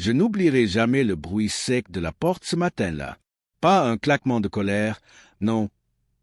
Je n'oublierai jamais le bruit sec de la porte ce matin-là. Pas un claquement de colère, non,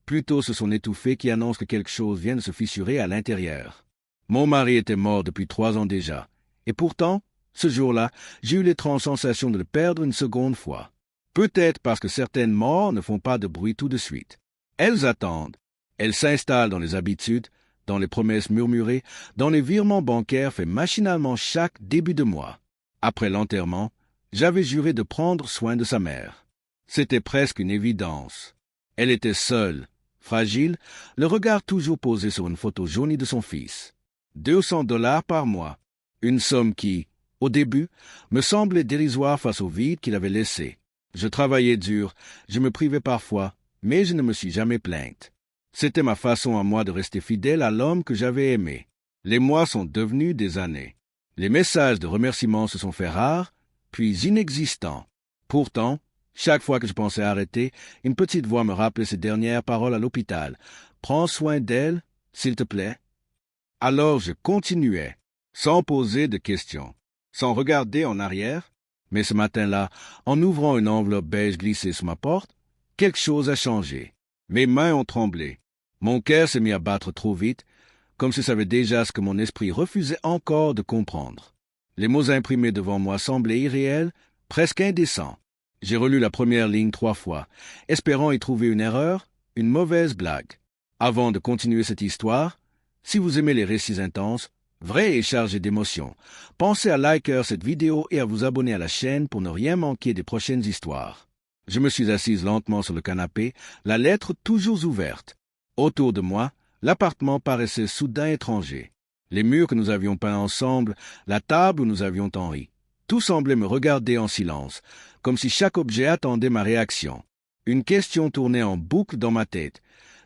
plutôt ce son étouffé qui annonce que quelque chose vient de se fissurer à l'intérieur. Mon mari était mort depuis 3 ans déjà, et pourtant, ce jour-là, j'ai eu l'étrange sensation de le perdre une seconde fois. Peut-être parce que certaines morts ne font pas de bruit tout de suite. Elles attendent. Elles s'installent dans les habitudes, dans les promesses murmurées, dans les virements bancaires faits machinalement chaque début de mois. Après l'enterrement, j'avais juré de prendre soin de sa mère. C'était presque une évidence. Elle était seule, fragile, le regard toujours posé sur une photo jaunie de son fils. $200 par mois, une somme qui, au début, me semblait dérisoire face au vide qu'il avait laissé. Je travaillais dur, je me privais parfois, mais je ne me suis jamais plainte. C'était ma façon à moi de rester fidèle à l'homme que j'avais aimé. Les mois sont devenus des années. Les messages de remerciement se sont faits rares, puis inexistants. Pourtant, chaque fois que je pensais arrêter, une petite voix me rappelait ces dernières paroles à l'hôpital. « Prends soin d'elle, s'il te plaît. » Alors je continuais, sans poser de questions, sans regarder en arrière. Mais ce matin-là, en ouvrant une enveloppe beige glissée sous ma porte, quelque chose a changé. Mes mains ont tremblé. Mon cœur s'est mis à battre trop vite, comme si je savais déjà ce que mon esprit refusait encore de comprendre. Les mots imprimés devant moi semblaient irréels, presque indécents. J'ai relu la première ligne 3 fois, espérant y trouver une erreur, une mauvaise blague. Avant de continuer cette histoire, si vous aimez les récits intenses, vrais et chargés d'émotions, pensez à liker cette vidéo et à vous abonner à la chaîne pour ne rien manquer des prochaines histoires. Je me suis assise lentement sur le canapé, la lettre toujours ouverte. Autour de moi, l'appartement paraissait soudain étranger. Les murs que nous avions peints ensemble, la table où nous avions tant ri. Tout semblait me regarder en silence, comme si chaque objet attendait ma réaction. Une question tournait en boucle dans ma tête.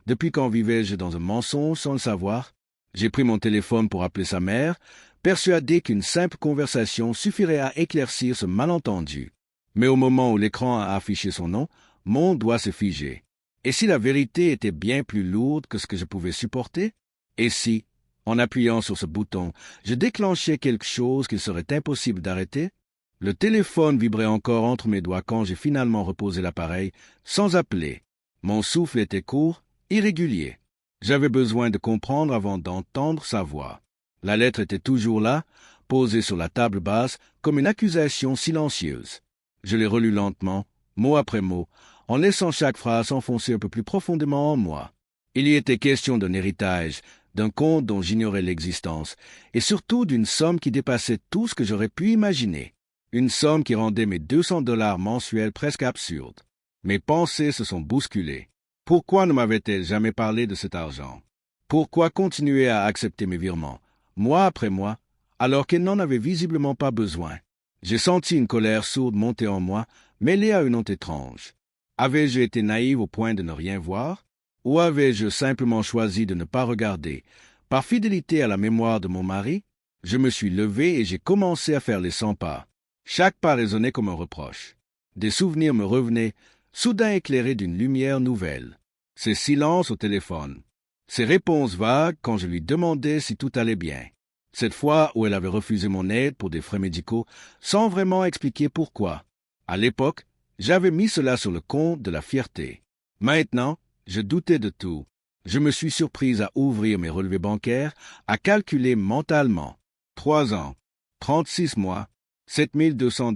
Depuis quand vivais-je dans un mensonge sans le savoir? J'ai pris mon téléphone pour appeler sa mère, persuadé qu'une simple conversation suffirait à éclaircir ce malentendu. Mais au moment où l'écran a affiché son nom, mon doigt s'est figé. Et si la vérité était bien plus lourde que ce que je pouvais supporter? Et si, en appuyant sur ce bouton, je déclenchais quelque chose qu'il serait impossible d'arrêter? Le téléphone vibrait encore entre mes doigts quand j'ai finalement reposé l'appareil, sans appeler. Mon souffle était court, irrégulier. J'avais besoin de comprendre avant d'entendre sa voix. La lettre était toujours là, posée sur la table basse, comme une accusation silencieuse. Je l'ai relue lentement, mot après mot, en laissant chaque phrase s'enfoncer un peu plus profondément en moi. Il y était question d'un héritage, d'un compte dont j'ignorais l'existence, et surtout d'une somme qui dépassait tout ce que j'aurais pu imaginer. Une somme qui rendait mes $200 mensuels presque absurdes. Mes pensées se sont bousculées. Pourquoi ne m'avait-elle jamais parlé de cet argent? Pourquoi continuer à accepter mes virements, mois après mois, alors qu'elle n'en avait visiblement pas besoin? J'ai senti une colère sourde monter en moi, mêlée à une honte étrange. Avais-je été naïf au point de ne rien voir? Ou avais-je simplement choisi de ne pas regarder? Par fidélité à la mémoire de mon mari, je me suis levé et j'ai commencé à faire les 100 pas. Chaque pas résonnait comme un reproche. Des souvenirs me revenaient, soudain éclairés d'une lumière nouvelle. Ses silences au téléphone. Ses réponses vagues quand je lui demandais si tout allait bien. Cette fois où elle avait refusé mon aide pour des frais médicaux, sans vraiment expliquer pourquoi. À l'époque, j'avais mis cela sur le compte de la fierté. Maintenant, je doutais de tout. Je me suis surprise à ouvrir mes relevés bancaires, à calculer mentalement. 3 ans, 36 mois, $7 200.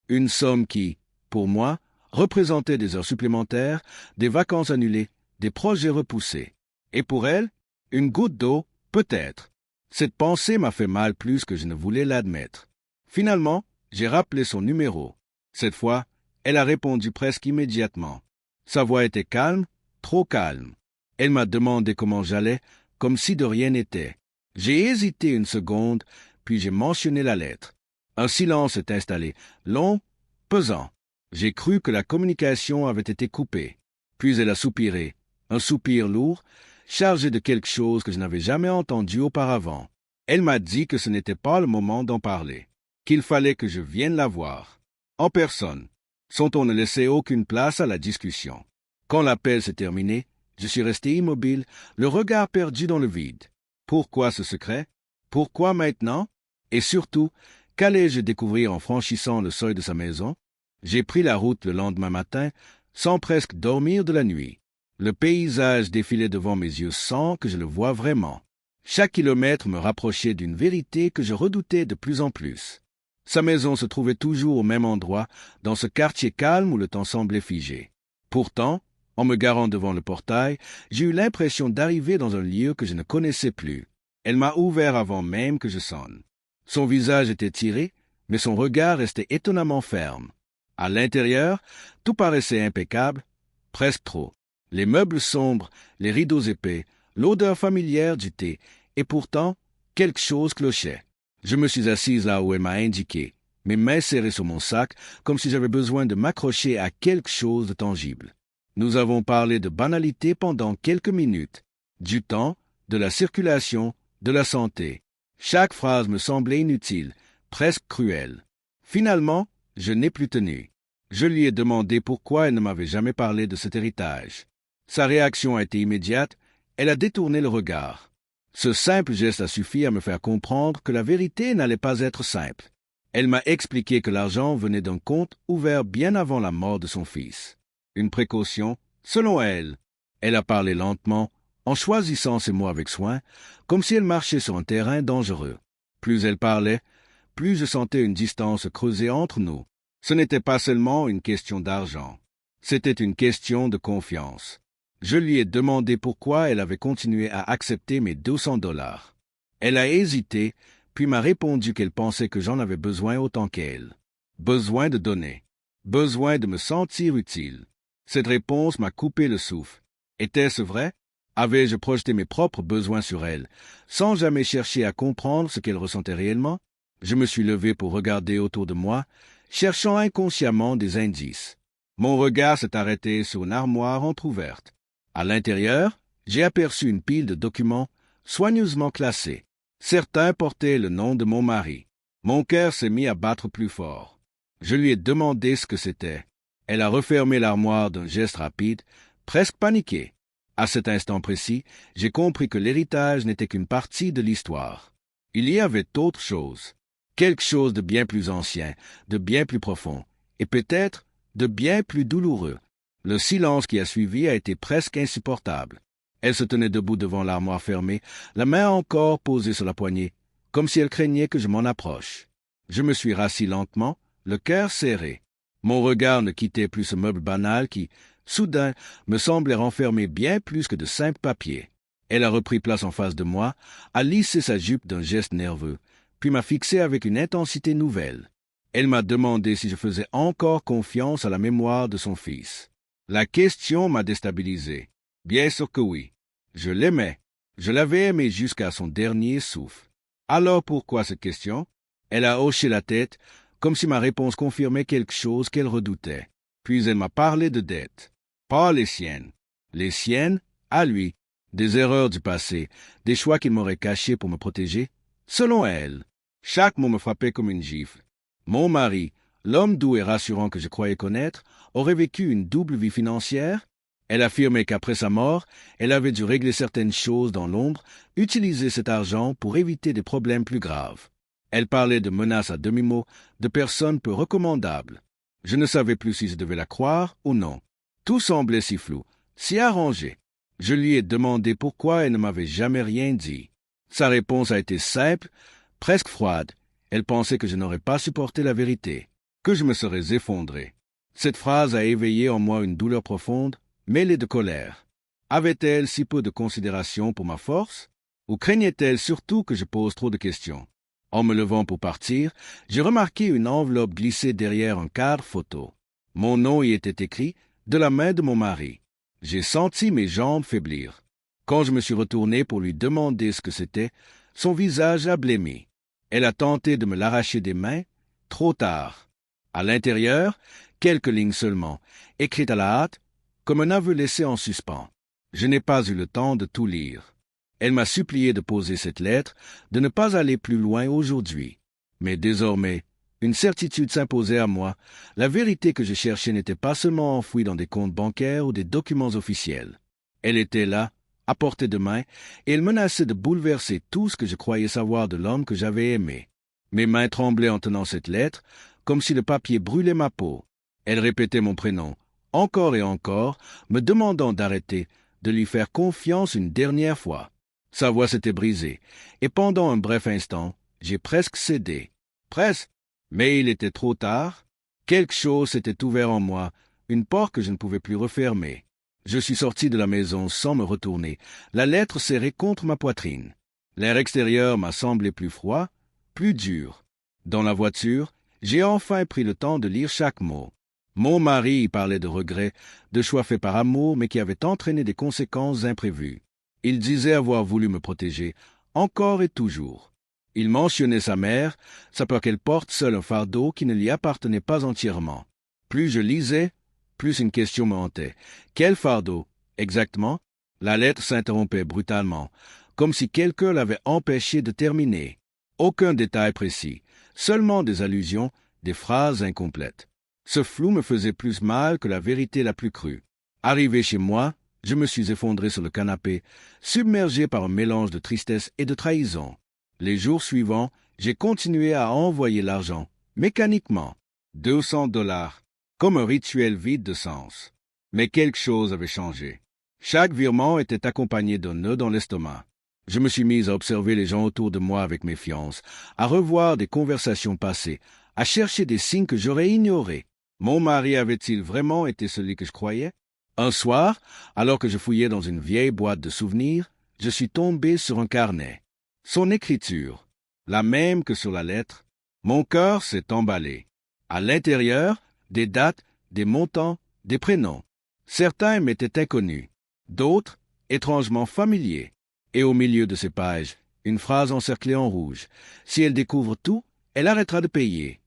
Une somme qui, pour moi, représentait des heures supplémentaires, des vacances annulées, des projets repoussés. Et pour elle, une goutte d'eau, peut-être. Cette pensée m'a fait mal plus que je ne voulais l'admettre. Finalement, j'ai rappelé son numéro. Cette fois, elle a répondu presque immédiatement. Sa voix était calme, trop calme. Elle m'a demandé comment j'allais, comme si de rien n'était. J'ai hésité une seconde, puis j'ai mentionné la lettre. Un silence s'est installé, long, pesant. J'ai cru que la communication avait été coupée. Puis elle a soupiré, un soupir lourd, chargé de quelque chose que je n'avais jamais entendu auparavant. Elle m'a dit que ce n'était pas le moment d'en parler, qu'il fallait que je vienne la voir, en personne. Son ton ne laissait aucune place à la discussion. Quand l'appel s'est terminé, je suis resté immobile, le regard perdu dans le vide. Pourquoi ce secret? Pourquoi maintenant? Et surtout, Qu'allais-je découvrir en franchissant le seuil de sa maison? J'ai pris la route le lendemain matin, sans presque dormir de la nuit. Le paysage défilait devant mes yeux sans que je le voie vraiment. Chaque kilomètre me rapprochait d'une vérité que je redoutais de plus en plus. Sa maison se trouvait toujours au même endroit, dans ce quartier calme où le temps semblait figé. Pourtant, en me garant devant le portail, j'ai eu l'impression d'arriver dans un lieu que je ne connaissais plus. Elle m'a ouvert avant même que je sonne. Son visage était tiré, mais son regard restait étonnamment ferme. À l'intérieur, tout paraissait impeccable, presque trop. Les meubles sombres, les rideaux épais, l'odeur familière du thé, et pourtant, quelque chose clochait. Je me suis assise là où elle m'a indiqué, mes mains serrées sur mon sac, comme si j'avais besoin de m'accrocher à quelque chose de tangible. Nous avons parlé de banalité pendant quelques minutes, du temps, de la circulation, de la santé. Chaque phrase me semblait inutile, presque cruelle. Finalement, je n'ai plus tenu. Je lui ai demandé pourquoi elle ne m'avait jamais parlé de cet héritage. Sa réaction a été immédiate, elle a détourné le regard. Ce simple geste a suffi à me faire comprendre que la vérité n'allait pas être simple. Elle m'a expliqué que l'argent venait d'un compte ouvert bien avant la mort de son fils. Une précaution, selon elle. Elle a parlé lentement, en choisissant ses mots avec soin, comme si elle marchait sur un terrain dangereux. Plus elle parlait, plus je sentais une distance creuser entre nous. Ce n'était pas seulement une question d'argent. C'était une question de confiance. Je lui ai demandé pourquoi elle avait continué à accepter mes $200. Elle a hésité, puis m'a répondu qu'elle pensait que j'en avais besoin autant qu'elle. Besoin de donner. Besoin de me sentir utile. Cette réponse m'a coupé le souffle. Était-ce vrai? Avais-je projeté mes propres besoins sur elle, sans jamais chercher à comprendre ce qu'elle ressentait réellement? Je me suis levé pour regarder autour de moi, cherchant inconsciemment des indices. Mon regard s'est arrêté sur une armoire entr'ouverte. À l'intérieur, j'ai aperçu une pile de documents soigneusement classés. Certains portaient le nom de mon mari. Mon cœur s'est mis à battre plus fort. Je lui ai demandé ce que c'était. Elle a refermé l'armoire d'un geste rapide, presque paniqué. À cet instant précis, j'ai compris que l'héritage n'était qu'une partie de l'histoire. Il y avait autre chose. Quelque chose de bien plus ancien, de bien plus profond, et peut-être de bien plus douloureux. Le silence qui a suivi a été presque insupportable. Elle se tenait debout devant l'armoire fermée, la main encore posée sur la poignée, comme si elle craignait que je m'en approche. Je me suis rassis lentement, le cœur serré. Mon regard ne quittait plus ce meuble banal qui, soudain, me semblait renfermer bien plus que de simples papiers. Elle a repris place en face de moi, a lissé sa jupe d'un geste nerveux, puis m'a fixé avec une intensité nouvelle. Elle m'a demandé si je faisais encore confiance à la mémoire de son fils. La question m'a déstabilisé. Bien sûr que oui. Je l'aimais. Je l'avais aimé jusqu'à son dernier souffle. Alors pourquoi cette question? Elle a hoché la tête, comme si ma réponse confirmait quelque chose qu'elle redoutait. Puis elle m'a parlé de dettes. Pas les siennes. Les siennes, à lui. Des erreurs du passé, des choix qu'il m'aurait cachés pour me protéger. Selon elle, chaque mot me frappait comme une gifle. Mon mari, l'homme doux et rassurant que je croyais connaître, aurait vécu une double vie financière. Elle affirmait qu'après sa mort, elle avait dû régler certaines choses dans l'ombre, utiliser cet argent pour éviter des problèmes plus graves. Elle parlait de menaces à demi-mot, de personnes peu recommandables. Je ne savais plus si je devais la croire ou non. Tout semblait si flou, si arrangé. Je lui ai demandé pourquoi elle ne m'avait jamais rien dit. Sa réponse a été simple, presque froide. Elle pensait que je n'aurais pas supporté la vérité, que je me serais effondré. Cette phrase a éveillé en moi une douleur profonde, mêlée de colère. Avait-elle si peu de considération pour ma force, ou craignait-elle surtout que je pose trop de questions? En me levant pour partir, j'ai remarqué une enveloppe glissée derrière un cadre photo. Mon nom y était écrit, de la main de mon mari. J'ai senti mes jambes faiblir. Quand je me suis retourné pour lui demander ce que c'était, son visage a blêmi. Elle a tenté de me l'arracher des mains, trop tard. À l'intérieur, quelques lignes seulement, écrites à la hâte, comme un aveu laissé en suspens. Je n'ai pas eu le temps de tout lire. Elle m'a supplié de poser cette lettre, de ne pas aller plus loin aujourd'hui. Mais désormais, une certitude s'imposait à moi. La vérité que je cherchais n'était pas seulement enfouie dans des comptes bancaires ou des documents officiels. Elle était là, à portée de main, et elle menaçait de bouleverser tout ce que je croyais savoir de l'homme que j'avais aimé. Mes mains tremblaient en tenant cette lettre, comme si le papier brûlait ma peau. Elle répétait mon prénom, encore et encore, me demandant d'arrêter, de lui faire confiance une dernière fois. Sa voix s'était brisée, et pendant un bref instant, j'ai presque cédé. Presque, mais il était trop tard. Quelque chose s'était ouvert en moi, une porte que je ne pouvais plus refermer. Je suis sorti de la maison sans me retourner, la lettre serrée contre ma poitrine. L'air extérieur m'a semblé plus froid, plus dur. Dans la voiture, j'ai enfin pris le temps de lire chaque mot. Mon mari y parlait de regrets, de choix faits par amour, mais qui avaient entraîné des conséquences imprévues. Il disait avoir voulu me protéger, encore et toujours. Il mentionnait sa mère, sa peur qu'elle porte seule un fardeau qui ne lui appartenait pas entièrement. Plus je lisais, plus une question me hantait. Quel fardeau, exactement? La lettre s'interrompait brutalement, comme si quelqu'un l'avait empêché de terminer. Aucun détail précis, seulement des allusions, des phrases incomplètes. Ce flou me faisait plus mal que la vérité la plus crue. Arrivé chez moi, je me suis effondré sur le canapé, submergé par un mélange de tristesse et de trahison. Les jours suivants, j'ai continué à envoyer l'argent, mécaniquement. $200, comme un rituel vide de sens. Mais quelque chose avait changé. Chaque virement était accompagné d'un nœud dans l'estomac. Je me suis mis à observer les gens autour de moi avec méfiance, à revoir des conversations passées, à chercher des signes que j'aurais ignorés. Mon mari avait-il vraiment été celui que je croyais? Un soir, alors que je fouillais dans une vieille boîte de souvenirs, je suis tombé sur un carnet. Son écriture, la même que sur la lettre, mon cœur s'est emballé. À l'intérieur, des dates, des montants, des prénoms. Certains m'étaient inconnus, d'autres étrangement familiers. Et au milieu de ces pages, une phrase encerclée en rouge. Si elle découvre tout, elle arrêtera de payer.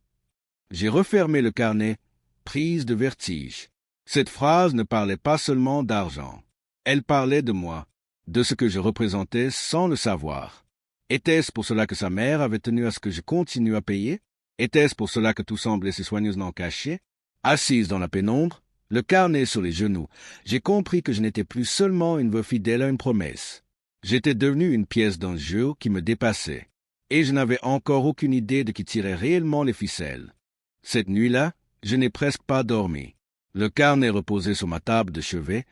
J'ai refermé le carnet, prise de vertige. Cette phrase ne parlait pas seulement d'argent. Elle parlait de moi, de ce que je représentais sans le savoir. Était-ce pour cela que sa mère avait tenu à ce que je continue à payer? Était-ce pour cela que tout semblait si soigneusement caché? Assise dans la pénombre, le carnet sur les genoux, j'ai compris que je n'étais plus seulement une veuve fidèle à une promesse. J'étais devenu une pièce d'un jeu qui me dépassait, et je n'avais encore aucune idée de qui tirait réellement les ficelles. Cette nuit-là, je n'ai presque pas dormi. Le carnet reposait sur ma table de chevet,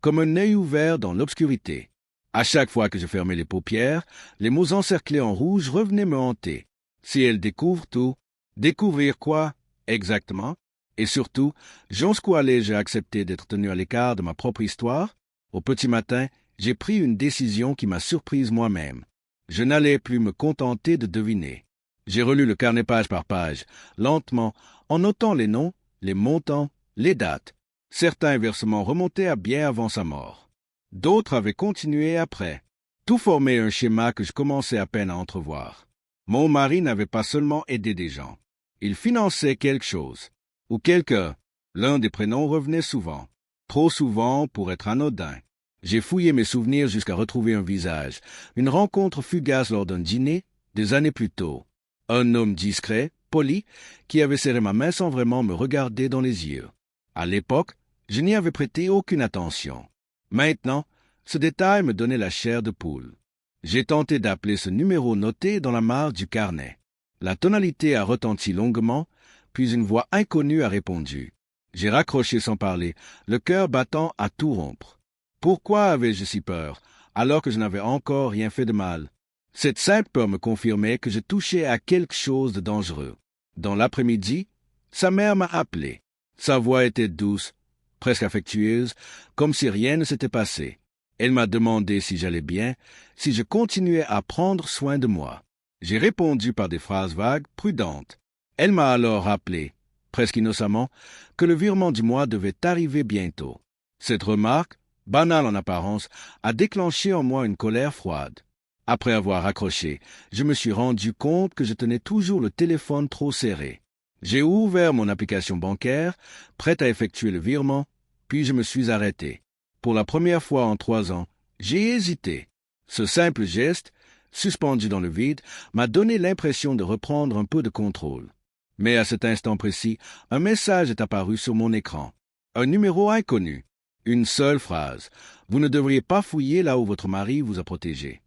comme un œil ouvert dans l'obscurité. À chaque fois que je fermais les paupières, les mots encerclés en rouge revenaient me hanter. Si elle découvre tout, découvrir quoi, exactement? Et surtout, jusqu'où allais-je accepter d'être tenu à l'écart de ma propre histoire? Au petit matin, j'ai pris une décision qui m'a surprise moi-même. Je n'allais plus me contenter de deviner. J'ai relu le carnet page par page, lentement, en notant les noms, les montants, les dates. Certains versements remontaient à bien avant sa mort. D'autres avaient continué après. Tout formait un schéma que je commençais à peine à entrevoir. Mon mari n'avait pas seulement aidé des gens. Il finançait quelque chose. Ou quelqu'un. L'un des prénoms revenait souvent. Trop souvent pour être anodin. J'ai fouillé mes souvenirs jusqu'à retrouver un visage, une rencontre fugace lors d'un dîner, des années plus tôt. Un homme discret, poli, qui avait serré ma main sans vraiment me regarder dans les yeux. À l'époque, je n'y avais prêté aucune attention. Maintenant, ce détail me donnait la chair de poule. J'ai tenté d'appeler ce numéro noté dans la marge du carnet. La tonalité a retenti longuement, puis une voix inconnue a répondu. J'ai raccroché sans parler, le cœur battant à tout rompre. Pourquoi avais-je si peur, alors que je n'avais encore rien fait de mal? Cette simple peur me confirmait que je touchais à quelque chose de dangereux. Dans l'après-midi, sa mère m'a appelé. Sa voix était douce, presque affectueuse, comme si rien ne s'était passé. Elle m'a demandé si j'allais bien, si je continuais à prendre soin de moi. J'ai répondu par des phrases vagues, prudentes. Elle m'a alors rappelé, presque innocemment, que le virement du mois devait arriver bientôt. Cette remarque, banale en apparence, a déclenché en moi une colère froide. Après avoir raccroché, je me suis rendu compte que je tenais toujours le téléphone trop serré. J'ai ouvert mon application bancaire, prête à effectuer le virement, puis je me suis arrêté. Pour la première fois en 3 ans, j'ai hésité. Ce simple geste, suspendu dans le vide, m'a donné l'impression de reprendre un peu de contrôle. Mais à cet instant précis, un message est apparu sur mon écran. Un numéro inconnu. Une seule phrase. Vous ne devriez pas fouiller là où votre mari vous a protégé.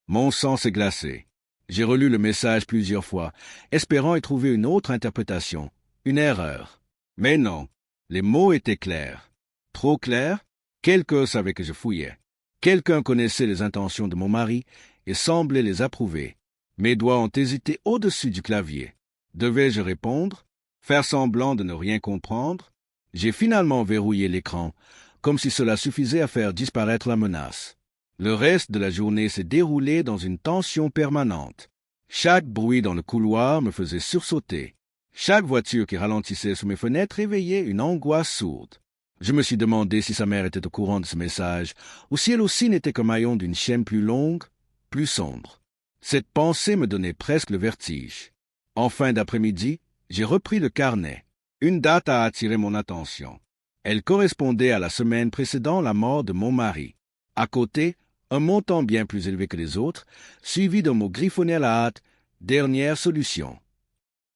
Mon sang s'est glacé. J'ai relu le message plusieurs fois, espérant y trouver une autre interprétation, une erreur. Mais non, les mots étaient clairs. Trop clairs? Quelqu'un savait que je fouillais. Quelqu'un connaissait les intentions de mon mari et semblait les approuver. Mes doigts ont hésité au-dessus du clavier. Devais-je répondre? Faire semblant de ne rien comprendre? J'ai finalement verrouillé l'écran, comme si cela suffisait à faire disparaître la menace. Le reste de la journée s'est déroulé dans une tension permanente. Chaque bruit dans le couloir me faisait sursauter. Chaque voiture qui ralentissait sous mes fenêtres réveillait une angoisse sourde. Je me suis demandé si sa mère était au courant de ce message, ou si elle aussi n'était qu'un maillon d'une chaîne plus longue, plus sombre. Cette pensée me donnait presque le vertige. En fin d'après-midi, j'ai repris le carnet. Une date a attiré mon attention. Elle correspondait à la semaine précédant la mort de mon mari. À côté, un montant bien plus élevé que les autres, suivi d'un mot griffonné à la hâte, « Dernière solution ».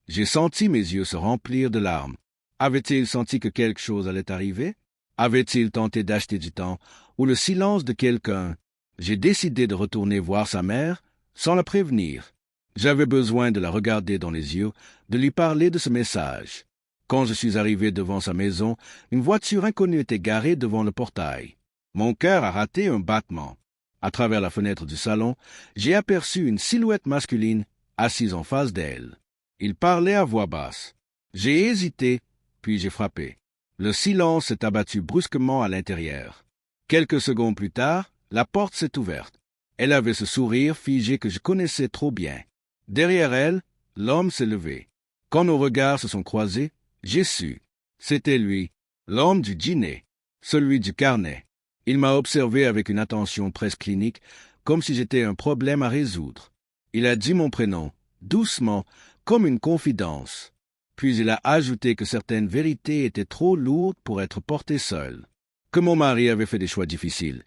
J'ai senti mes yeux se remplir de larmes. Avait-il senti que quelque chose allait arriver? Avait-il tenté d'acheter du temps ou le silence de quelqu'un? J'ai décidé de retourner voir sa mère sans la prévenir. J'avais besoin de la regarder dans les yeux, de lui parler de ce message. Quand je suis arrivé devant sa maison, une voiture inconnue était garée devant le portail. Mon cœur a raté un battement. À travers la fenêtre du salon, j'ai aperçu une silhouette masculine assise en face d'elle. Il parlait à voix basse. J'ai hésité, puis j'ai frappé. Le silence s'est abattu brusquement à l'intérieur. Quelques secondes plus tard, la porte s'est ouverte. Elle avait ce sourire figé que je connaissais trop bien. Derrière elle, l'homme s'est levé. Quand nos regards se sont croisés, j'ai su. C'était lui, l'homme du dîner, celui du carnet. Il m'a observé avec une attention presque clinique, comme si j'étais un problème à résoudre. Il a dit mon prénom, doucement, comme une confidence. Puis il a ajouté que certaines vérités étaient trop lourdes pour être portées seules, que mon mari avait fait des choix difficiles,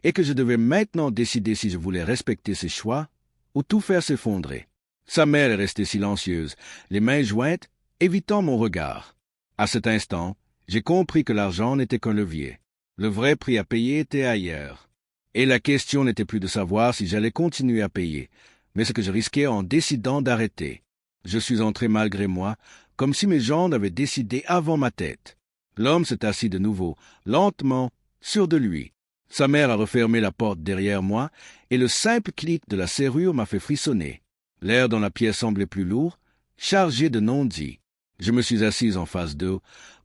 et que je devais maintenant décider si je voulais respecter ses choix ou tout faire s'effondrer. Sa mère est restée silencieuse, les mains jointes, évitant mon regard. À cet instant, j'ai compris que l'argent n'était qu'un levier. Le vrai prix à payer était ailleurs. Et la question n'était plus de savoir si j'allais continuer à payer, mais ce que je risquais en décidant d'arrêter. Je suis entré malgré moi, comme si mes jambes avaient décidé avant ma tête. L'homme s'est assis de nouveau, lentement, sûr de lui. Sa mère a refermé la porte derrière moi, et le simple clic de la serrure m'a fait frissonner. L'air dans la pièce semblait plus lourd, chargé de non-dits. Je me suis assis en face d'eux,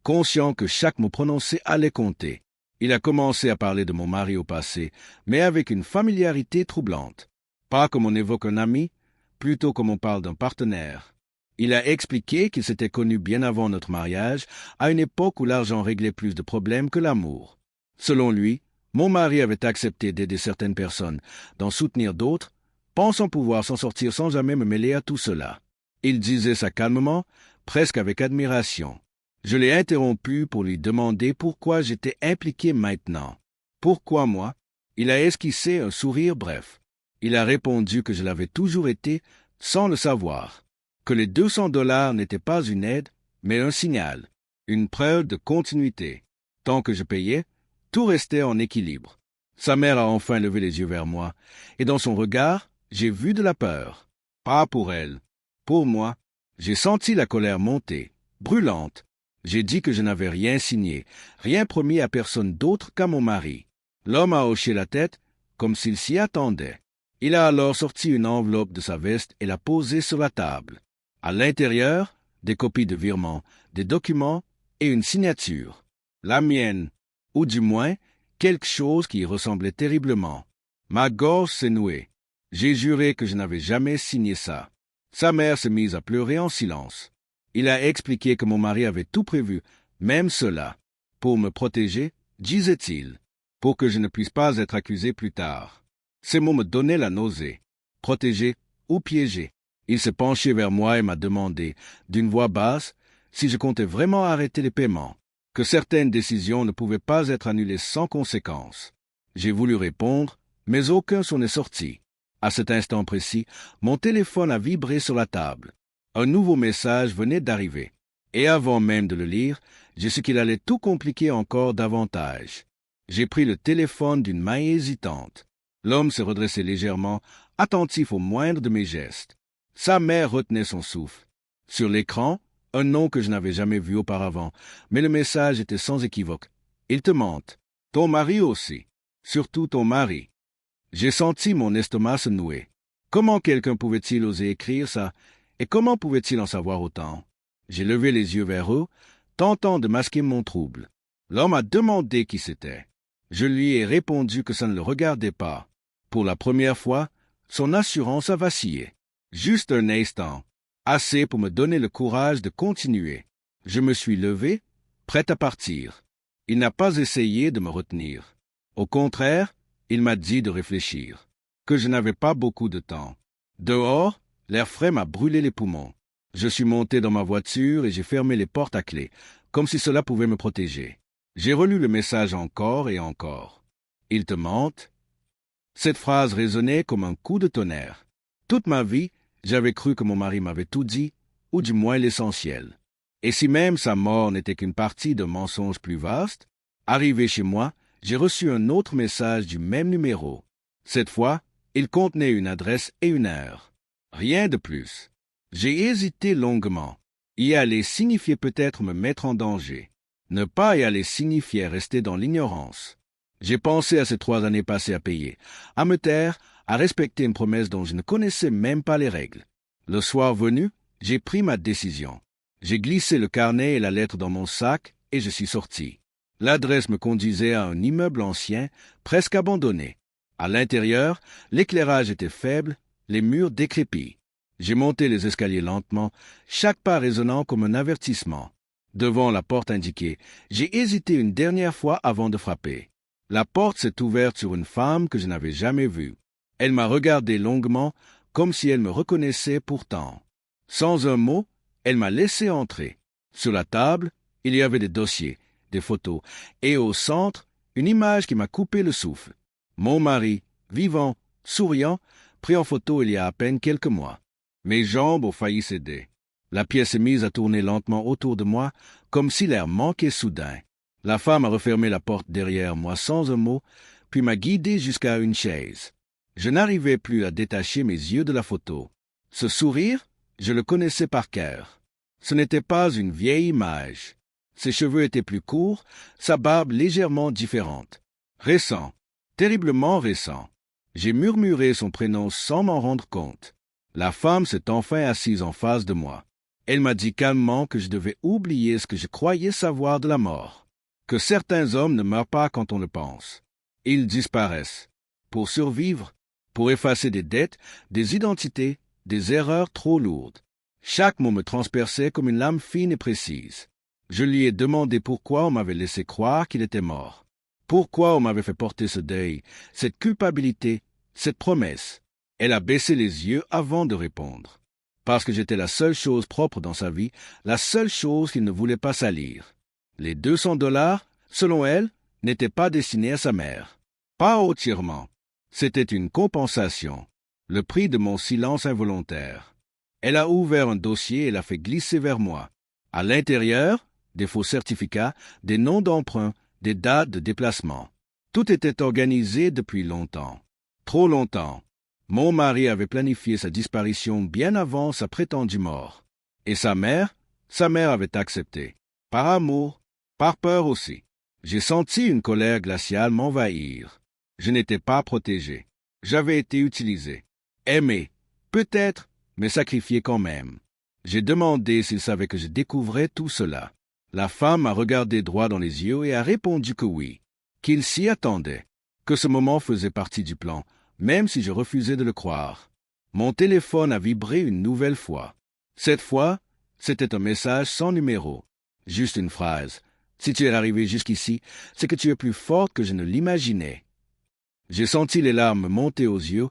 conscient que chaque mot prononcé allait compter. Il a commencé à parler de mon mari au passé, mais avec une familiarité troublante. Pas comme on évoque un ami, plutôt comme on parle d'un partenaire. Il a expliqué qu'il s'était connu bien avant notre mariage, à une époque où l'argent réglait plus de problèmes que l'amour. Selon lui, mon mari avait accepté d'aider certaines personnes, d'en soutenir d'autres, pensant pouvoir s'en sortir sans jamais me mêler à tout cela. Il disait ça calmement, presque avec admiration. Je l'ai interrompu pour lui demander pourquoi j'étais impliqué maintenant. Pourquoi moi? Il a esquissé un sourire bref. Il a répondu que je l'avais toujours été, sans le savoir. Que les $200 n'étaient pas une aide, mais un signal, une preuve de continuité. Tant que je payais, tout restait en équilibre. Sa mère a enfin levé les yeux vers moi, et dans son regard, j'ai vu de la peur. Pas pour elle. Pour moi, j'ai senti la colère monter, brûlante. J'ai dit que je n'avais rien signé, rien promis à personne d'autre qu'à mon mari. L'homme a hoché la tête, comme s'il s'y attendait. Il a alors sorti une enveloppe de sa veste et l'a posée sur la table. À l'intérieur, des copies de virements, des documents et une signature. La mienne, ou du moins, quelque chose qui y ressemblait terriblement. Ma gorge s'est nouée. J'ai juré que je n'avais jamais signé ça. Sa mère s'est mise à pleurer en silence. Il a expliqué que mon mari avait tout prévu, même cela, pour me protéger, disait-il, pour que je ne puisse pas être accusé plus tard. Ces mots me donnaient la nausée. Protéger ou piéger. Il s'est penché vers moi et m'a demandé, d'une voix basse, si je comptais vraiment arrêter les paiements, que certaines décisions ne pouvaient pas être annulées sans conséquence. J'ai voulu répondre, mais aucun son n'est sorti. À cet instant précis, mon téléphone a vibré sur la table. Un nouveau message venait d'arriver. Et avant même de le lire, j'ai su qu'il allait tout compliquer encore davantage. J'ai pris le téléphone d'une main hésitante. L'homme s'est redressé légèrement, attentif au moindre de mes gestes. Sa mère retenait son souffle. Sur l'écran, un nom que je n'avais jamais vu auparavant, mais le message était sans équivoque. Il te mente. Ton mari aussi. Surtout ton mari. J'ai senti mon estomac se nouer. Comment quelqu'un pouvait-il oser écrire ça, et comment pouvait-il en savoir autant? J'ai levé les yeux vers eux, tentant de masquer mon trouble. L'homme a demandé qui c'était. Je lui ai répondu que ça ne le regardait pas. Pour la première fois, son assurance a vacillé. Juste un instant, assez pour me donner le courage de continuer. Je me suis levé, prêt à partir. Il n'a pas essayé de me retenir. Au contraire, il m'a dit de réfléchir, que je n'avais pas beaucoup de temps. Dehors, l'air frais m'a brûlé les poumons. Je suis monté dans ma voiture et j'ai fermé les portes à clé, comme si cela pouvait me protéger. J'ai relu le message encore et encore. Il te mente. Cette phrase résonnait comme un coup de tonnerre. Toute ma vie, j'avais cru que mon mari m'avait tout dit, ou du moins l'essentiel. Et si même sa mort n'était qu'une partie d'un mensonge plus vaste, arrivé chez moi, j'ai reçu un autre message du même numéro. Cette fois, il contenait une adresse et une heure. Rien de plus. J'ai hésité longuement. Y aller signifiait peut-être me mettre en danger. Ne pas y aller signifiait rester dans l'ignorance. J'ai pensé à ces 3 années passées à payer, à me taire, à respecter une promesse dont je ne connaissais même pas les règles. Le soir venu, j'ai pris ma décision. J'ai glissé le carnet et la lettre dans mon sac et je suis sorti. L'adresse me conduisait à un immeuble ancien, presque abandonné. À l'intérieur, l'éclairage était faible, les murs décrépits. J'ai monté les escaliers lentement, chaque pas résonnant comme un avertissement. Devant la porte indiquée, j'ai hésité une dernière fois avant de frapper. La porte s'est ouverte sur une femme que je n'avais jamais vue. Elle m'a regardé longuement, comme si elle me reconnaissait pourtant. Sans un mot, elle m'a laissé entrer. Sur la table, il y avait des dossiers, des photos, et au centre, une image qui m'a coupé le souffle. Mon mari, vivant, souriant, pris en photo il y a à peine quelques mois. Mes jambes ont failli céder. La pièce s'est mise à tourner lentement autour de moi, comme si l'air manquait soudain. La femme a refermé la porte derrière moi sans un mot, puis m'a guidé jusqu'à une chaise. Je n'arrivais plus à détacher mes yeux de la photo. Ce sourire, je le connaissais par cœur. Ce n'était pas une vieille image. Ses cheveux étaient plus courts, sa barbe légèrement différente. Récent, terriblement récent. J'ai murmuré son prénom sans m'en rendre compte. La femme s'est enfin assise en face de moi. Elle m'a dit calmement que je devais oublier ce que je croyais savoir de la mort, que certains hommes ne meurent pas quand on le pense. Ils disparaissent. Pour survivre, pour effacer des dettes, des identités, des erreurs trop lourdes. Chaque mot me transperçait comme une lame fine et précise. Je lui ai demandé pourquoi on m'avait laissé croire qu'il était mort. Pourquoi on m'avait fait porter ce deuil, cette culpabilité, cette promesse. Elle a baissé les yeux avant de répondre. Parce que j'étais la seule chose propre dans sa vie, la seule chose qu'il ne voulait pas salir. Les $200, selon elle, n'étaient pas destinés à sa mère. Pas entièrement. C'était une compensation, le prix de mon silence involontaire. Elle a ouvert un dossier et l'a fait glisser vers moi. À l'intérieur, des faux certificats, des noms d'emprunt, des dates de déplacement. Tout était organisé depuis longtemps. Trop longtemps. Mon mari avait planifié sa disparition bien avant sa prétendue mort. Et sa mère avait accepté. Par amour, par peur aussi. J'ai senti une colère glaciale m'envahir. Je n'étais pas protégé. J'avais été utilisé. Aimé, peut-être, mais sacrifié quand même. J'ai demandé s'il savait que je découvrais tout cela. La femme m'a regardé droit dans les yeux et a répondu que oui, qu'il s'y attendait, que ce moment faisait partie du plan, même si je refusais de le croire. Mon téléphone a vibré une nouvelle fois. Cette fois, c'était un message sans numéro. Juste une phrase. Si tu es arrivé jusqu'ici, c'est que tu es plus forte que je ne l'imaginais. J'ai senti les larmes monter aux yeux,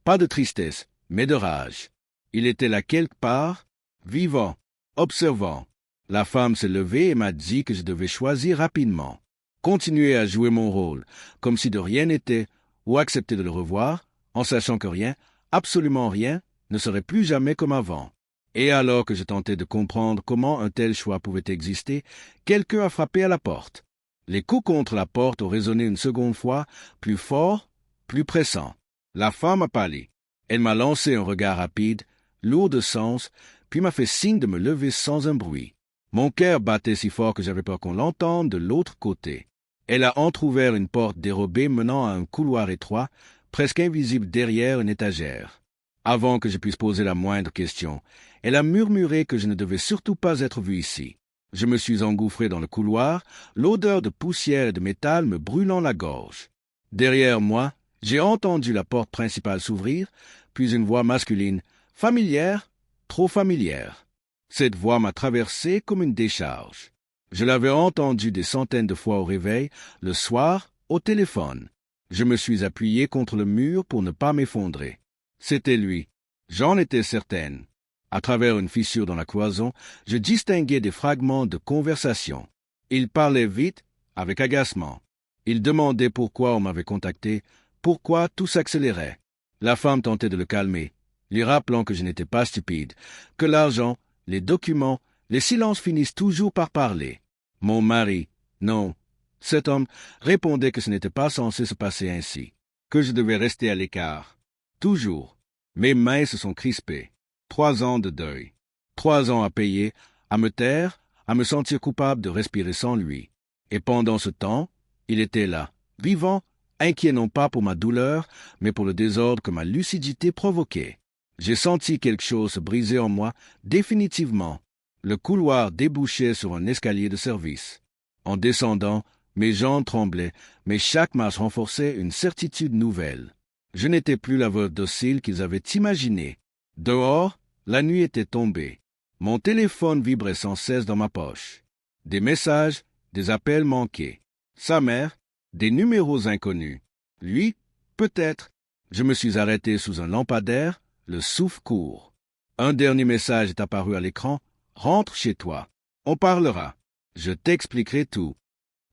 pas de tristesse, mais de rage. Il était là quelque part, vivant, observant. La femme s'est levée et m'a dit que je devais choisir rapidement. Continuer à jouer mon rôle, comme si de rien n'était, ou accepter de le revoir, en sachant que rien, absolument rien, ne serait plus jamais comme avant. Et alors que je tentais de comprendre comment un tel choix pouvait exister, quelqu'un a frappé à la porte. Les coups contre la porte ont résonné une seconde fois, plus fort, plus pressant. La femme a pâli. Elle m'a lancé un regard rapide, lourd de sens, puis m'a fait signe de me lever sans un bruit. Mon cœur battait si fort que j'avais peur qu'on l'entende de l'autre côté. Elle a entr'ouvert une porte dérobée menant à un couloir étroit, presque invisible derrière une étagère. Avant que je puisse poser la moindre question, elle a murmuré que je ne devais surtout pas être vu ici. Je me suis engouffré dans le couloir, l'odeur de poussière et de métal me brûlant la gorge. Derrière moi, j'ai entendu la porte principale s'ouvrir, puis une voix masculine, familière, trop familière. Cette voix m'a traversé comme une décharge. Je l'avais entendue des centaines de fois au réveil, le soir, au téléphone. Je me suis appuyé contre le mur pour ne pas m'effondrer. C'était lui. J'en étais certaine. À travers une fissure dans la cloison, je distinguais des fragments de conversation. Il parlait vite, avec agacement. Il demandait pourquoi on m'avait contacté, pourquoi tout s'accélérait. La femme tentait de le calmer, lui rappelant que je n'étais pas stupide, que l'argent, les documents, les silences finissent toujours par parler. Mon mari, non, cet homme répondait que ce n'était pas censé se passer ainsi, que je devais rester à l'écart. Toujours. Mes mains se sont crispées. 3 ans de deuil. 3 ans à payer, à me taire, à me sentir coupable de respirer sans lui. Et pendant ce temps, il était là, vivant, inquiet non pas pour ma douleur, mais pour le désordre que ma lucidité provoquait. J'ai senti quelque chose se briser en moi, définitivement. Le couloir débouchait sur un escalier de service. En descendant, mes jambes tremblaient, mais chaque marche renforçait une certitude nouvelle. Je n'étais plus la veuve docile qu'ils avaient imaginée. Dehors, la nuit était tombée. Mon téléphone vibrait sans cesse dans ma poche. Des messages, des appels manqués. Sa mère, des numéros inconnus. Lui, peut-être. Je me suis arrêté sous un lampadaire, le souffle court. Un dernier message est apparu à l'écran. Rentre chez toi. On parlera. Je t'expliquerai tout.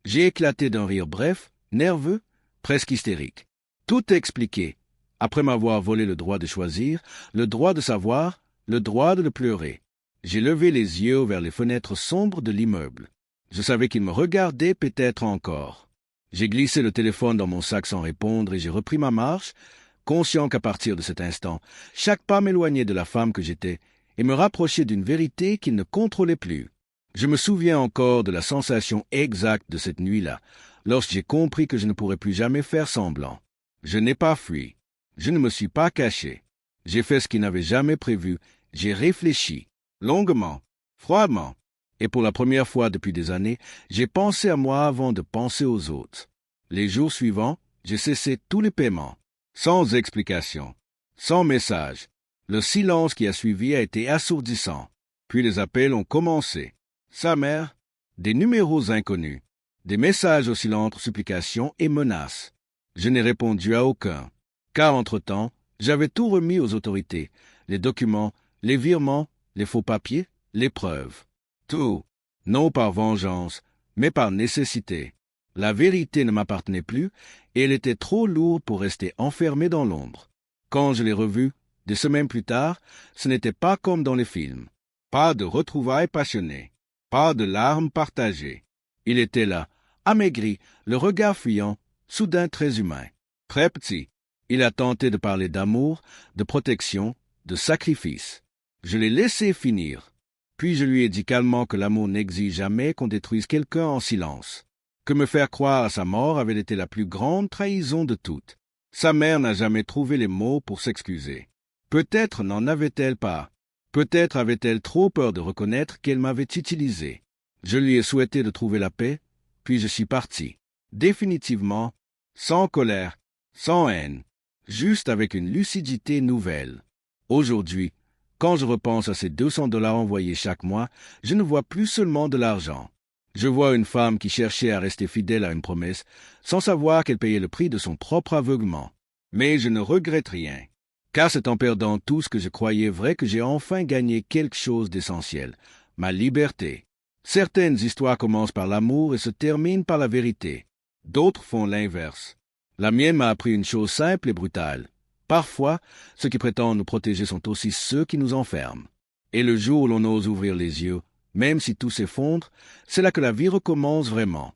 J'ai éclaté d'un rire bref, nerveux, presque hystérique. Tout expliqué. Après m'avoir volé le droit de choisir, le droit de savoir, le droit de le pleurer. J'ai levé les yeux vers les fenêtres sombres de l'immeuble. Je savais qu'il me regardait peut-être encore. J'ai glissé le téléphone dans mon sac sans répondre et j'ai repris ma marche, conscient qu'à partir de cet instant, chaque pas m'éloignait de la femme que j'étais et me rapprochait d'une vérité qu'il ne contrôlait plus. Je me souviens encore de la sensation exacte de cette nuit-là, lorsque j'ai compris que je ne pourrais plus jamais faire semblant. Je n'ai pas fui. Je ne me suis pas caché. J'ai fait ce qu'il n'avait jamais prévu. J'ai réfléchi, longuement, froidement. Et pour la première fois depuis des années, j'ai pensé à moi avant de penser aux autres. Les jours suivants, j'ai cessé tous les paiements. Sans explication, sans message. Le silence qui a suivi a été assourdissant. Puis les appels ont commencé. Sa mère, des numéros inconnus, des messages oscillant entre supplications et menaces. Je n'ai répondu à aucun, car entre-temps, j'avais tout remis aux autorités, les documents, les virements, les faux papiers, les preuves. Tout, non par vengeance, mais par nécessité. La vérité ne m'appartenait plus, et elle était trop lourde pour rester enfermée dans l'ombre. Quand je l'ai revue, des semaines plus tard, ce n'était pas comme dans les films. Pas de retrouvailles passionnées, pas de larmes partagées. Il était là, amaigri, le regard fuyant, soudain très humain. Très petit, il a tenté de parler d'amour, de protection, de sacrifice. Je l'ai laissé finir. Puis je lui ai dit calmement que l'amour n'exige jamais qu'on détruise quelqu'un en silence. Que me faire croire à sa mort avait été la plus grande trahison de toutes. Sa mère n'a jamais trouvé les mots pour s'excuser. Peut-être n'en avait-elle pas. Peut-être avait-elle trop peur de reconnaître qu'elle m'avait utilisé. Je lui ai souhaité de trouver la paix, puis je suis parti. Définitivement, sans colère, sans haine, juste avec une lucidité nouvelle. Aujourd'hui, quand je repense à ces 200 $ envoyés chaque mois, je ne vois plus seulement de l'argent. Je vois une femme qui cherchait à rester fidèle à une promesse, sans savoir qu'elle payait le prix de son propre aveuglement. Mais je ne regrette rien, car c'est en perdant tout ce que je croyais vrai que j'ai enfin gagné quelque chose d'essentiel, ma liberté. Certaines histoires commencent par l'amour et se terminent par la vérité. D'autres font l'inverse. La mienne m'a appris une chose simple et brutale. Parfois, ceux qui prétendent nous protéger sont aussi ceux qui nous enferment. Et le jour où l'on ose ouvrir les yeux, même si tout s'effondre, c'est là que la vie recommence vraiment.